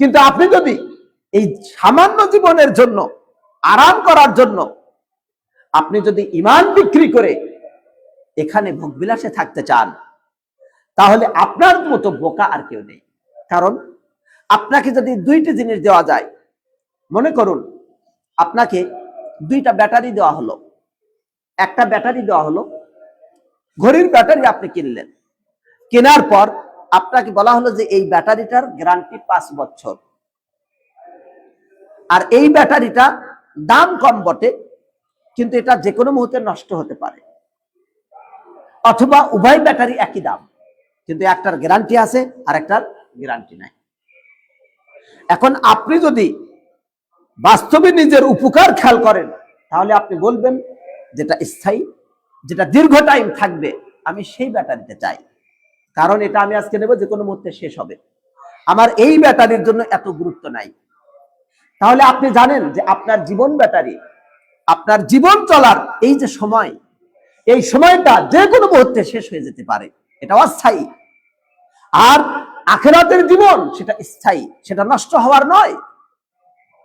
কিন্তু আপনি যদি এই সামান্য জীবনের জন্য, আরাম করার জন্য আপনি যদি ঈমান বিক্রি করে এখানে ভোগবিলাসে থাকতে চান, তাহলে আপনার মতো বোকা আর কেউ নেই। কারণ আপনাকে যদি দুইটি জিনিস দেওয়া যায়, মনে করুন আপনাকে দুইটা ব্যাটারি দেওয়া হলো, একটা ব্যাটারি দেওয়া হলো, ঘড়ির ব্যাটারি আপনি কিনলেন, কেনার পর আপনাকে বলা হলো যে এই ব্যাটারিটার গ্যারান্টি 5 বছর, আর এই ব্যাটারিটা দাম কম বটে, কিন্তু এটা যে কোনো মুহূর্তে নষ্ট হতে পারে, অথবা উভয় ব্যাটারি একই দাম, কিন্তু একটার গ্যারান্টি আছে আর একটার গ্যারান্টি নাই। এখন আপনি যদি বাস্তবে নিজের উপকার খেয়াল করেন, তাহলে আপনি বলবেন যেটা স্থায়ী, যেটা দীর্ঘ টাইম থাকবে, আমি সেই ব্যাটারিতে চাই, কারণ এটা আমি আজকে নেব, যে কোনো মুহূর্তে শেষ হবে, আমার এই ব্যাটারির জন্য এত গুরুত্ব নাই। তাহলে আপনি জানেন যে আপনার জীবন ব্যাটারি, আপনার জীবন চলার এই যে সময়, এই সময়টা যে কোনো মুহূর্তে শেষ হয়ে যেতে পারে, এটা অস্থায়ী। আর আখিরাতের জীবন সেটা স্থায়ী, সেটা নষ্ট হওয়ার নয়।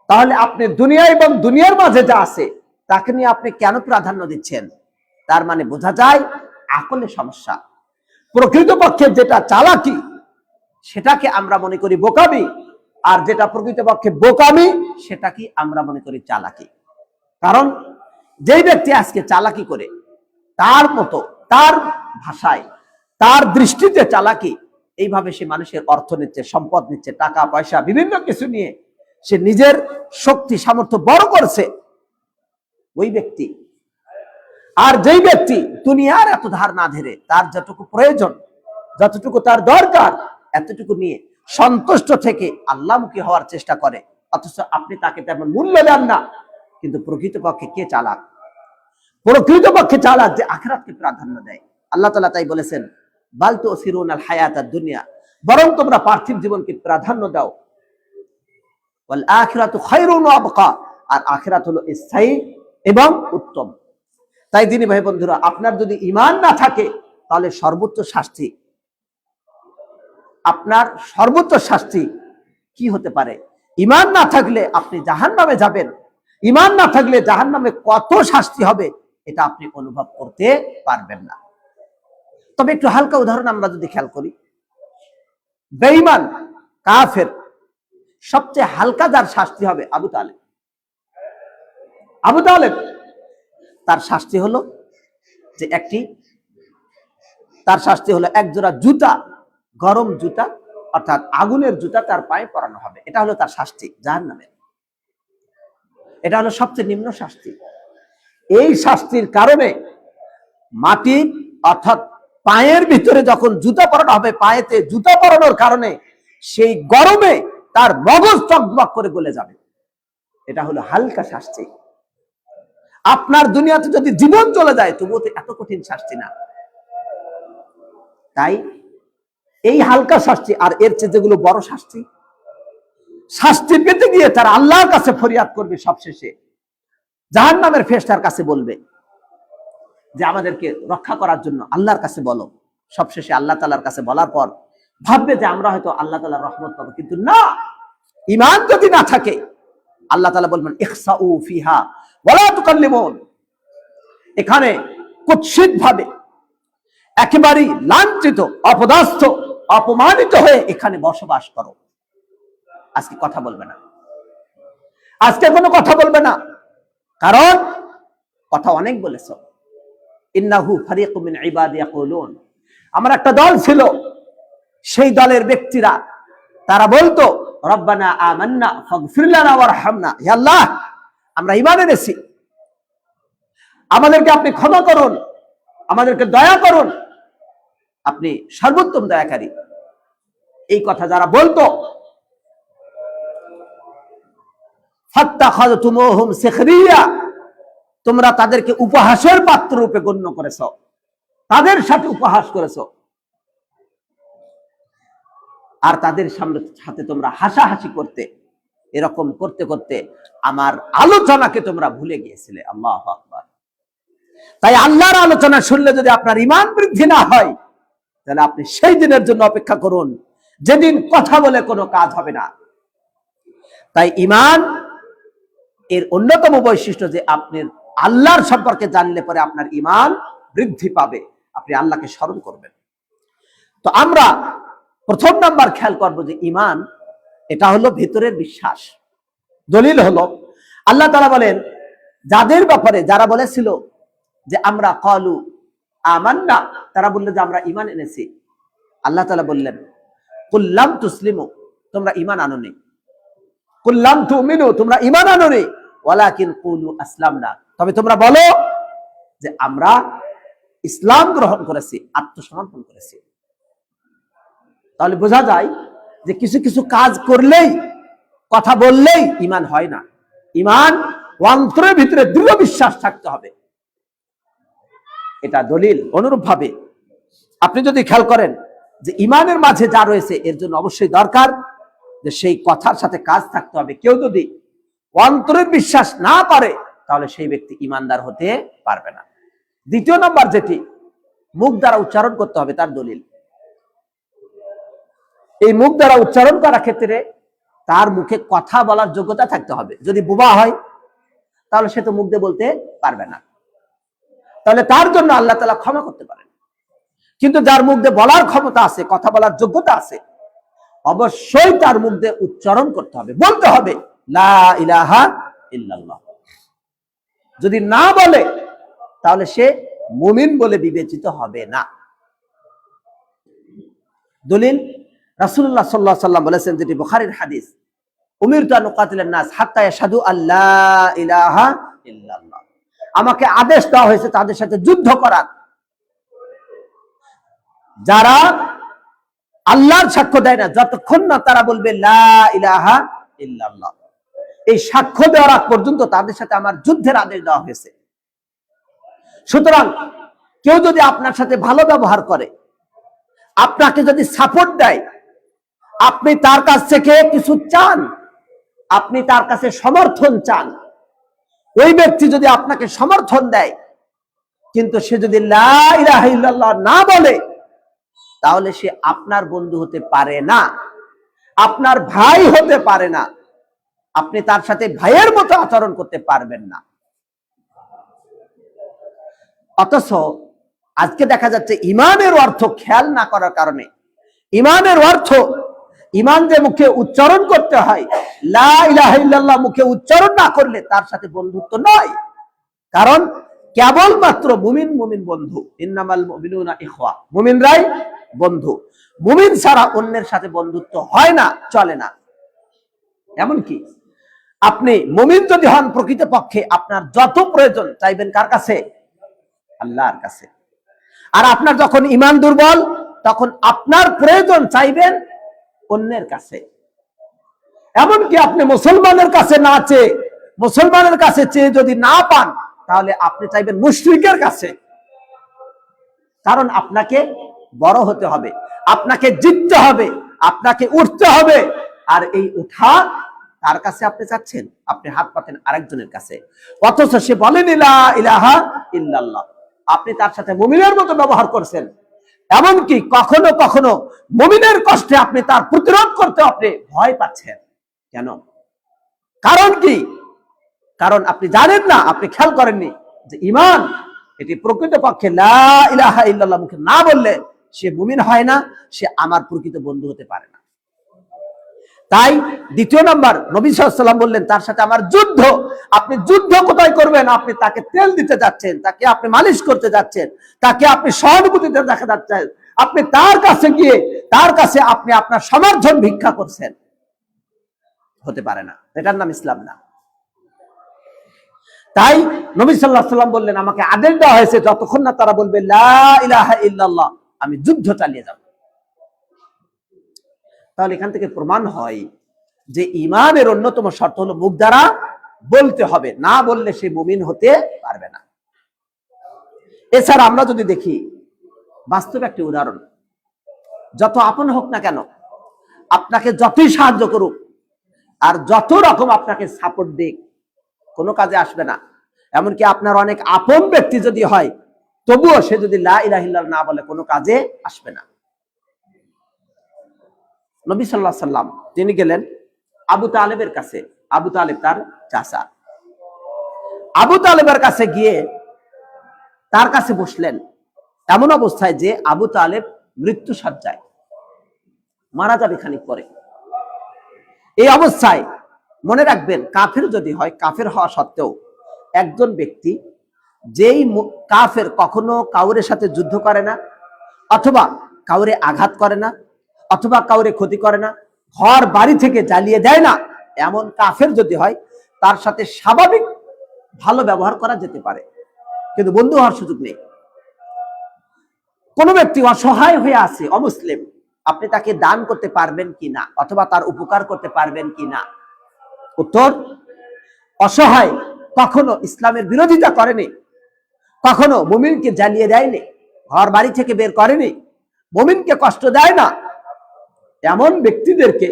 তাহলে আপনি দুনিয়া এবং দুনিয়ার মাঝে যা আছে তাকে নিয়ে আপনি কেন প্রাধান্য দিচ্ছেন? তার মানে বোঝা যায় আকলে সমস্যা। প্রকৃতপক্ষে যেটা চালাকি সেটাকে আমরা মনে করি বোকামি, আর যেটা প্রকৃতপক্ষে বোকামি সেটাকে আমরা মনে করি চালাকি। কারণ যেই ব্যক্তি আজকে চালাকি করে, তার মতো, তার ভাষায়, তার দৃষ্টিতে চালাকি, এইভাবে সে মানুষের অর্থ নিচ্ছে, সম্পদ নিচ্ছে, টাকা পয়সা বিভিন্ন কিছু নিয়ে সে নিজের শক্তি সামর্থ্য বড় করছে, ওই ব্যক্তি। আর যেই ব্যক্তি দুনিয়ার এত ধার না ধরে তার যতটুকু প্রয়োজন, যতটুকু তার দরকার, এতটুকু নিয়ে সন্তুষ্ট থেকে আল্লাহমুখী হওয়ার চেষ্টা করে, অথচ আপনি তাকে তেমন মূল্য দেন না, কিন্তু প্রকৃতপক্ষে কে চালাক? প্রকৃতপক্ষে চালাক যে আখিরাতকে প্রাধান্য দেয়। আল্লাহ তাআলা তাই বলেছেন, বাল তুসিরুনাল হায়াতাদ দুনিয়া, বরং তোমরা পার্থিব জীবনকে প্রাধান্য দাও, ওয়াল আখিরাতু খায়রুন ওয়া আবকা, আর আখিরাত হলো স্থায়ী এবং উত্তম। তাই দিনী ভাই বন্ধুরা, আপনার যদি ঈমান না থাকে তাহলে সর্বোচ্চ শাস্তি, আপনার সর্বোচ্চ শাস্তি কি হতে পারে? ঈমান না থাকলে আপনি জাহান্নামে যাবেন, ঈমান না থাকলে জাহান্নামে কত শাস্তি হবে এটা আপনি অনুভব করতে পারবেন না। তবে একটু হালকা উদাহরণ আমরা যদি খেয়াল করি, বেঈমান কাফের সবচেয়ে হালকা যার শাস্তি হবে আবু তালেব। আবু তালেব তার শাস্তি হলো যে তার শাস্তি হলো একজোড়া জুতা, গরম জুতা অর্থাৎ আগুনের জুতা তার পায়ে পরানো হবে। এটা হলো তার শাস্তি জাহান্নামে। এটা হলো সবচেয়ে নিম্ন শাস্তি। এই শাস্তির কারণে মাটি অর্থাৎ পায়ের ভিতরে যখন জুতা পরানো হবে, পায়েতে জুতা পরানোর কারণে সেই গরমে তার মগজ চকবক করে গলে যাবে। এটা হলো হালকা শাস্তি। আপনার দুনিয়াতে যদি জীবন চলে যায় তবুও তো এত কঠিন শাস্তি না। তাই এই হালকা শাস্তি আর এর চেয়ে যেগুলো বড় শাস্তি, শাস্তি পেতে গিয়ে তার আল্লাহর কাছে ফরিয়াদ করবে, সবশেষে জাহান্নামের ফেরেশতার কাছে বলবে যে আমাদেরকে রক্ষা করার জন্য আল্লাহর কাছে বলো। সবশেষে আল্লাহ তাআলার কাছে বলার পর ভাববে যে আমরা হয়তো আল্লাহ তাআলার রহমত পাবো, কিন্তু না, ঈমান যদি না থাকে আল্লাহ তাআলা বলবেন ইখসাউ ফিহা ওয়ালা তুকাল্লিমুন, এখানে কুৎসিত ভাবে একেবারেই লাঞ্ছিত, অপদস্থ, অপমানিত হয়ে এখানে বসবাস করো। আজকে কথা বলবে না, আজকে কোনো কথা বলবে না, কারণ কথা অনেক বলেছ। ইন্নাহু ফারিকুম মিন ইবাদি ইয়াকুলুন, আমার একটা দল ছিল, সেই দলের ব্যক্তিরা তারা বলতো রব্বানা আমান্না ফাগফির লানা ওয়ারহামনা, হে আল্লাহ আমরা ঈমান এনেছি, আমাদেরকে আপনি ক্ষমা করুন, আমাদেরকে দয়া করুন, আপনি সর্বোত্তম দয়াকারী। এই কথা যারা বলতো, ফাত্তাখাযতুমুহুম সিখরিয়া, তোমরা তাদেরকে উপহাসের পাত্র রূপে গণ্য করেছো, তাদের সাথে উপহাস করেছো, আর তাদের সাথে তোমরা হাসাহাসি করতে। এরকম করতে করতে আমার আলোচনাকে তোমরা ভুলে গিয়েছিলে। আল্লাহু আকবার। তাই আল্লাহর আলোচনা শুনলে যদি আপনার ঈমান বৃদ্ধি না হয়, তাহলে আপনি সেই দিনের জন্য অপেক্ষা করুন যেদিন কথা বলে কোনো কাজ হবে না, তাই ঈমান এর অন্যতম বৈশিষ্ট্য যে আপনি আল্লাহর সম্পর্কে জানলে পরে আপনার ঈমান বৃদ্ধি পাবে, আপনি আল্লাহকে স্মরণ করবেন। তো আমরা প্রথম নাম্বার খেয়াল করব যে ঈমান এটা হলো ভিতরের বিশ্বাস। দলিল হলো আল্লাহ তাআলা বলেন যাদের ব্যাপারে যারা বলেছিল যে আমরা ক্বালু আমান্না, তারা বলল যে আমরা ঈমান এনেছি, আল্লাহ তাআলা বললেন কুল লাম তুসলিমু, তোমরা ঈমান আনোনি, কুল লাম তুমিনু, তোমরা ঈমান আনোনি, ওয়ালাকিন কুলু আসলামনা, তবে তোমরা বলো যে আমরা ইসলাম গ্রহণ করেছি, আত্মসমর্পণ করেছি। তাহলে বোঝা যায় যে কিছু কিছু কাজ করলেই, কথা বললেই ঈমান হয় না। ঈমান অন্তরের ভিতরে দৃঢ় বিশ্বাস থাকতে হবে, এটা দলিল। অনুরূপ ভাবে আপনি যদি খেয়াল করেন যে ঈমানের মাঝে যা রয়েছে এর জন্য অবশ্যই দরকার যে সেই কথার সাথে কাজ থাকতে হবে। কেউ যদি অন্তরের বিশ্বাস না করে তাহলে সেই ব্যক্তি ঈমানদার হতে পারবে না। দ্বিতীয় নম্বর যেটি মুখ দ্বারা উচ্চারণ করতে হবে তার দলিল। এই মুখ দ্বারা উচ্চারণ করার ক্ষেত্রে তার মুখে কথা বলার যোগ্যতা থাকতে হবে। যদি বোবা হয় তাহলে সে তো মুখ দিয়ে বলতে পারবে না, তাহলে তার জন্য আল্লাহ তাআলা ক্ষমা করতে পারেন। কিন্তু যার মুখ দিয়ে বলার ক্ষমতা আছে, কথা বলার যোগ্যতা আছে, অবশ্যই তার মুখ দিয়ে উচ্চারণ করতে হবে, বলতে হবে লা ইলাহা ইল্লাল্লাহ। যদি না বলে তাহলে সে মুমিন বলে বিবেচিত হবে না। দলিল রাসূলুল্লাহ সাল্লাল্লাহু আলাইহি ওয়াসাল্লাম বলেছেন, যেটি বুখারীর হাদিস, উমিরতু আন উকাতিলান নাস হাত্তা ইয়াশহাদু আল্লা ইলাহা ইল্লাল্লাহ, আমাকে আদেশ দেওয়া হয়েছে তাদের সাথে যুদ্ধ করার যারা আল্লাহর সাক্ষ্য দেয় না, যতক্ষণ না তারা বলবে লা ইলাহা ইল্লাল্লাহ। এই সাক্ষ্য দেওয়ার আগ পর্যন্ত তাদের সাথে আমার যুদ্ধের আদেশ দেওয়া হয়েছে। সুতরাং কেউ যদি আপনার সাথে ভালো ব্যবহার করে, আপনাকে যদি সাপোর্ট দেয়, আপনি তার কাছ থেকে কিছু চান, আপনি তার কাছে সমর্থন চান, ওই ব্যক্তি যদি আপনাকে সমর্থন দেয় কিন্তু সে যদি লা ইলাহা ইল্লাল্লাহ না বলে তাহলে সে আপনার বন্ধু হতে পারে না, আপনার ভাই হতে পারে না, আপনি তার সাথে ভাইয়ের মতো আচরণ করতে পারবেন না। অথচ আজকে দেখা যাচ্ছে ঈমানের অর্থ খেয়াল না করার কারণে, ঈমানের অর্থ, ঈমান যে মুখে উচ্চারণ করতে হয়, লা ইলাহা ইল্লাল্লাহ মুখে উচ্চারণ না করলে তার সাথে বন্ধুত্ব নয়। কারণ কেবলমাত্র মুমিন মুমিন বন্ধু, ইন্নামাল মুমিনুনা ইখওয়া, মুমিনরাই বন্ধু। মুমিন ছাড়া অন্যের সাথে বন্ধুত্ব হয় না, চলে না। এমনকি আপনি মুমিন যদি হন, প্রকৃতপক্ষে আপনার যত প্রয়োজন চাইবেন কার কাছে? আল্লাহর কাছে। আর আপনার যখন ঈমান দুর্বল তখন আপনার প্রয়োজন চাইবেন অন্যের কাছে। এমনকি আপনি মুসলমানের কাছে না চেয়ে, মুসলমানের কাছে চেয়ে যদি না পান তাহলে আপনি চাইবেন মুশরিকের কাছে। কারণ আপনাকে বড় হতে হবে, আপনাকে জিততে হবে, আপনাকে উঠতে হবে। আর এই উঠা তার কাছে আপনি চাচ্ছেন, আপনি হাত পাতেন আরেকজনের কাছে, অথচ সে বলেন লা ইলাহা ইল্লাল্লাহ। আপনি তার সাথে মুমিনের মতো ব্যবহার করছেন, এমনকি কখনো কখনো মুমিনের কষ্টে আপনি তার প্রতিরোধ করতে আপনি ভয় পাচ্ছেন। কেন? কারণ কি? কারণ আপনি জানেন না, আপনি খেয়াল করেননি যে ঈমান এটি প্রকৃতপক্ষে লা ইলাহা ইল্লাল্লাহ মুখে না বললে সে মুমিন হয় না, সে আমার প্রকৃত বন্ধু হতে পারে না। তাই দ্বিতীয় নাম্বার, নবী সাল্লাল্লাহু আলাইহি ওয়াসাল্লাম বললেন তার সাথে আমার যুদ্ধ। আপনি যুদ্ধ কোথায় করবেন? আপনি তাকে তেল দিতে যাচ্ছেন, তাকে আপনি মালিশ করতে যাচ্ছেন, তাকে আপনি সহানুভূতিতে দেখা যাচ্ছেন, আপনি তার কাছে গিয়ে তার কাছে আপনি আপনার সমর্থন ভিক্ষা করছেন, হতে পারে না, এটার নাম ইসলাম না। তাই নবী সাল্লাল্লাহু আলাইহি ওয়াসাল্লাম বললেন আমাকে আদেশ দেওয়া হয়েছে যতক্ষণ না তারা বলবে লা ইলাহা ইল্লাল্লাহ আমি যুদ্ধ চালিয়ে যাব। তাহলে এখান থেকে প্রমাণ হয় যে ঈমানের অন্যতম শর্ত হলো মুখ দ্বারা বলতে হবে, না বললে সে মুমিন হতে পারবে না। এছাড়া আমরা যদি দেখি বাস্তব একটি উদাহরণ, যত আপন হোক না কেন, আপনাকে যতই সাহায্য করুক আর যত রকম আপনাকে সাপোর্ট দিক, কোনো কাজে আসবে না। এমনকি আপনার অনেক আপন ব্যক্তি যদি হয় তবুও সে যদি লা ইলাহা ইল্লাল্লাহ না বলে কোনো কাজে আসবে না। নবী সাল্লাল্লাহু আলাইহি ওয়াসাল্লাম তিনি গেলেন আবু তালেবের কাছে, আবু তালেব তার চাচা, আবু তালেবের কাছে গিয়ে তার কাছে বসলেন এমন অবস্থায় যে আবু তালেব মৃত্যু সজ্জায়, মারা যাবে খানিক পরে। এই অবস্থায় মনে রাখবেন, কাফের যদি হয়, কাফের হওয়া সত্ত্বেও একজন ব্যক্তি যেই কাফের কখনো কাউরের সাথে যুদ্ধ করে না, অথবা কাউরে আঘাত করে না, অথবা কাউরে ক্ষতি করে না, ঘর বাড়ি থেকে জ্বালিয়ে দেয় না, এমন কাফের যদি হয় তার সাথে স্বাভাবিক ভালো ব্যবহার করা যেতে পারে, কিন্তু বন্ধু হওয়ার সুযোগ নেই। কোন ব্যক্তি অসহায় হয়ে আছে, অমুসলিম, আপনি তাকে দান করতে পারবেন কিনা, অথবা তার উপকার করতে পারবেন কিনা? উত্তর, অসহায় কখনো ইসলামের বিরোধিতা করেনি, কখনো মুমিনকে জ্বালিয়ে দেয়নি, ঘর বাড়ি থেকে বের করেনি, মুমিনকে কষ্ট দেয় না, এমন ব্যক্তিদেরকে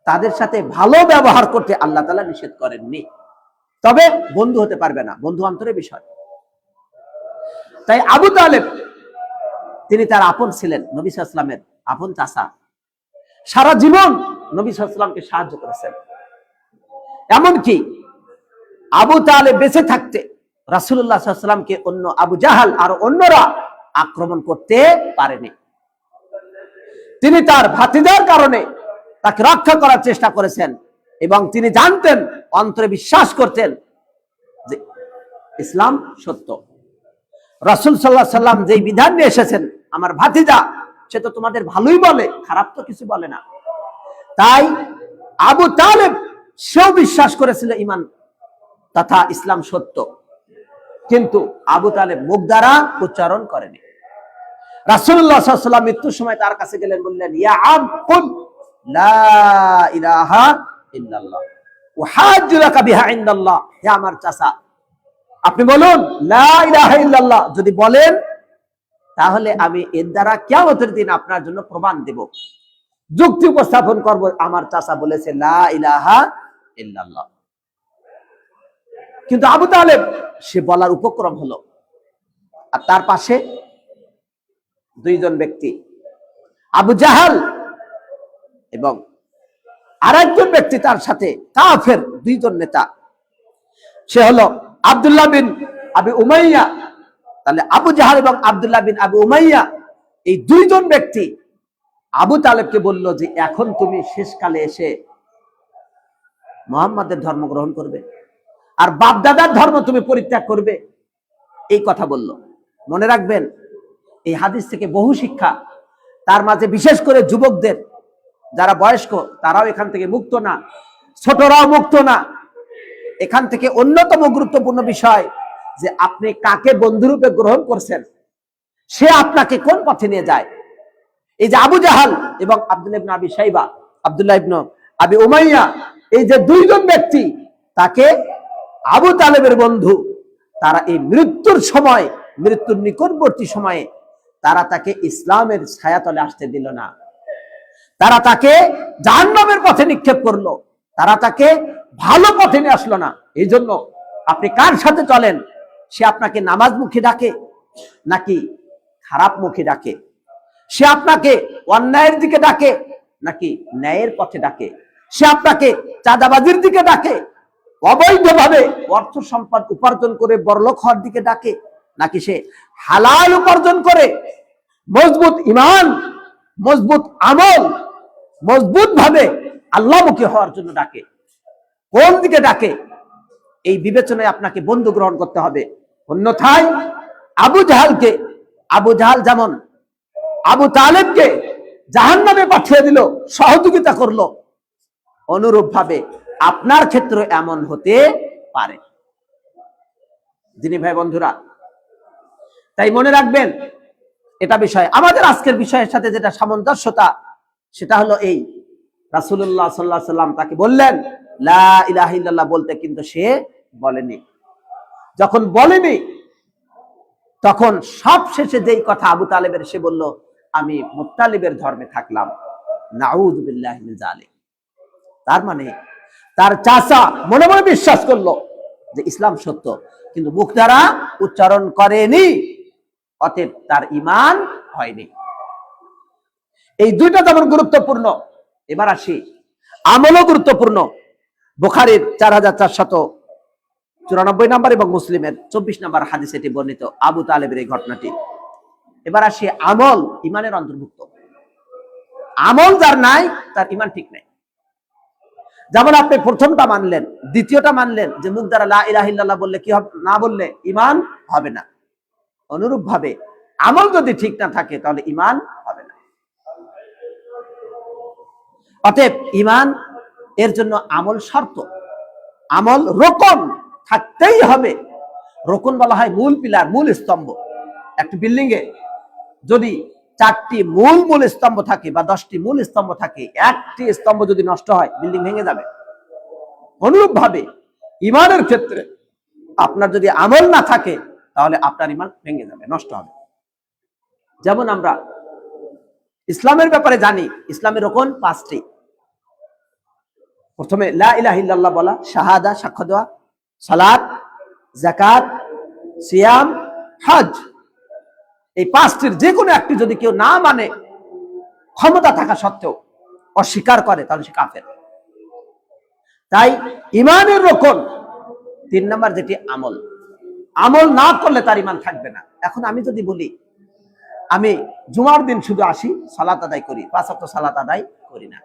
তাদের সাথে ভালো ব্যবহার করতে আল্লাহ তাআলা নিষেধ করেননি। তবে বন্ধু হতে পারবে না, বন্ধু অন্তরের বিষয়। তাই আবু তালেব তিনি তার আপন ছিলেন, নবী সাল্লাল্লাহু আলাইহি ওয়াসাল্লামের আপন চাচা, সারা জীবন নবী সাল্লাল্লাহু আলাইহি ওয়াসাল্লামকে সাহায্য করেছেন। এমনকি আবু তালেব বেঁচে থাকতে রাসূলুল্লাহ সাল্লাল্লাহু আলাইহি ওয়াসাল্লামকে অন্য আবু জাহাল আর অন্যরা আক্রমণ করতে পারেনি। তিনি তার ভাতিজার কারণে তাকে রক্ষা করার চেষ্টা করেছেন, এবং তিনি জানতেন, অন্তরে বিশ্বাস করতেন যে ইসলাম সত্য। রাসূল সাল্লাল্লাহু আলাইহি ওয়াসাল্লাম যেই বিধান নিয়ে এসেছেন, আমার ভাতিজা সে তো তোমাদের ভালোই বলে, খারাপ তো কিছু বলে না। তাই আবু তালেব সেও বিশ্বাস করেছিল ঈমান তথা ইসলাম সত্য, কিন্তু আবু তালেব মুখ দ্বারা উচ্চারণ করেনি। রাসূলুল্লাহ সাল্লাল্লাহু আলাইহি ওয়াসাল্লাম মৃত্যুর সময় তার কাছে গেলেন, বললেন, ইয়া আম কুল লা ইলাহা ইল্লাল্লাহ উহাজ্জু লাকা বিহা ইনদাল্লাহ। হে আমার চাচা, আপনি বলুন লা ইলাহা ইল্লাল্লাহ, যদি বলেন তাহলে আমি এর দ্বারা কিয়ামতের দিন আপনার জন্য প্রমাণ দেব, যুক্তি উপস্থাপন করব। আমার চাচা বলেছে লা ইলাহা ইল্লাল্লাহ, কিন্তু আবু তালেব সে বলার উপক্রম হলো। আর তার পাশে দুইজন ব্যক্তি, আবু জাহাল এবং আরেকজন ব্যক্তি তার সাথে, কাফের দুইজন নেতা, সে হলো আব্দুল্লাহ বিন আবি উমাইয়া। তাহলে আবু জাহাল এবং আব্দুল্লাহ বিন আবি উমাইয়া, এই দুইজন ব্যক্তি আবু তালেবকে বলল যে এখন তুমি শেষকালে এসে মুহাম্মাদের ধর্ম গ্রহণ করবে, আর বাপদাদার ধর্ম তুমি পরিত্যাগ করবে, এই কথা বলল। মনে রাখবেন, এই হাদিস থেকে বহু শিক্ষা, তার মাঝে বিশেষ করে যুবকদের, যারা বয়স্ক তারাও এখান থেকে মুক্ত না, ছোটরাও মুক্ত না। এখান থেকে অন্যতম গুরুত্বপূর্ণ বিষয় যে আপনি কাকে বন্ধুরূপে গ্রহণ করছেন, সে আপনাকে কোন পথে নিয়ে যায়। এই যে আবু জাহাল এবং আব্দুল্লাহ ইবনে আবি শাইবা, আব্দুল্লাহ ইবনে আবি উমাইয়া, এই যে দুইজন ব্যক্তি, তাকে আবু তালেবের বন্ধু, তারা এই মৃত্যুর সময়, মৃত্যুর নিকটবর্তী সময়ে তারা তাকে ইসলামের ছায়াতলে আসতে দিল না, তারা তাকে জাহান্নামের পথে নিক্ষেপ করলো, তারা তাকে ভালো পথে নিয়ে আসলো না। এই জন্য আপনি কার সাথে চলেন, সে আপনাকে নামাজ মুখী ডাকে নাকি খারাপ মুখী ডাকে, সে আপনাকে অন্যায়ের দিকে ডাকে নাকি ন্যায়ের পথে ডাকে, সে আপনাকে চাঁদাবাজির দিকে ডাকে, অবৈধভাবে অর্থ সম্পদ উপার্জন করে বড়লোক হওয়ার দিকে ডাকে, নাকি সে হালাল উপার্জন করে মজবুত ঈমান, মজবুত আমল, মজবুত ভাবে আল্লাহমুখী হওয়ার জন্য ডাকে, কোন দিকে ডাকে, এই বিবেচনায় আপনাকে বন্ধু গ্রহণ করতে হবে। অন্যথায় আবু জাহাল যেমন আবু তালেবকে জাহান্নামে পাঠিয়ে দিল, সহযোগিতা করলো, অনুরূপ ভাবে আপনার ক্ষেত্রে এমন হতে পারে। যিনি ভাই বন্ধুরা, তাই মনে রাখবেন এটা বিষয়। আমাদের আজকের বিষয়ের সাথে যেটা সামঞ্জস্যতা, সেটা হলো এই, রাসূলুল্লাহ সাল্লাল্লাহু আলাইহি ওয়াসাল্লাম তাকে বললেন লা ইলাহা ইল্লাল্লাহ বলতে, কিন্তু সে বলেনি। যখন বলেনি, তখন সব শেষে যেই কথা আবু তালেবের, সে বলল আমি মুত্তালিবের ধর্মে থাকলাম। নাউযু বিল্লাহি মিন যালিক। তার মানে তার চাচা মনে মনে বিশ্বাস করলো যে ইসলাম সত্য, কিন্তু মুখ দ্বারা উচ্চারণ করেনি, অতএব তার ঈমান হয়নি। এই দুইটা যেমন গুরুত্বপূর্ণ। এবার আসি, আমলও গুরুত্বপূর্ণ। বুখারীর 4494 নম্বর এবং মুসলিমের 24 নম্বর হাদিস এটি বর্ণিত আবু তালেবের এই ঘটনাটি। এবার আসি আমল ইমানের অন্তর্ভুক্ত। আমল যার নাই তার ইমান ঠিক নাই। যেমন আপনি প্রথমটা মানলেন, দ্বিতীয়টা মানলেন যে মুখ দ্বারা লা ইলাহা ইল্লাল্লাহ বললে কি হবে, না বললে ইমান হবে না। অনুরূপ ভাবে আমল যদি ঠিক না থাকে তাহলে ইমান হবে না। অতএব ইমান এর জন্য আমল শর্ত, আমল রোকন থাকতেই হবে। রোকন বলা হয় মূল পিলার, মূল স্তম্ভ। একটি বিল্ডিং এ যদি 4টি মূল স্তম্ভ থাকে বা 10টি মূল স্তম্ভ থাকে, একটি স্তম্ভ যদি নষ্ট হয় বিল্ডিং ভেঙে যাবে। অনুরূপ ভাবে ইমানের ক্ষেত্রে আপনার যদি আমল না থাকে তাহলে আপনার ইমান ভেঙে যাবে, নষ্ট হবে। যেমন আমরা ইসলামের ব্যাপারে জানি, ইসলামের রোকন 5টি। প্রথমে লা ইলাহা ইল্লাল্লাহ বলা, শাহাদা সাক্ষ্য দেওয়া, সালাত, যাকাত, সিয়াম, হজ। এই 5টির যে কোনো একটি যদি কেউ না মানে, ক্ষমতা থাকা সত্ত্বেও অস্বীকার করে, তাহলে সে কাফের। তাই ইমানের রোকন 3 নম্বর যেটি আমল, আমল না করলে তার ইমান থাকবে না। এখন আমি যদি বলি আমি জুমার দিন শুধু আসি, সালাত আদায় করি, 5 ওয়াক্ত সালাত আদায় করি না,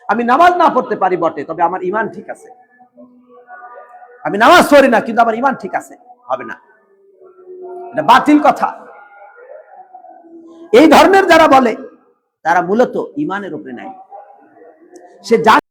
আমি নামাজ না পড়তে পারি বটে, তবে আমার ইমান ঠিক আছে। আমি নামাজ পড়ি না কিন্তু আমার ইমান ঠিক আছে, হবে না, এটা বাতিল কথা। এই ধর্মের যারা বলে তারা মূলত ইমানের উপরে নাই। সে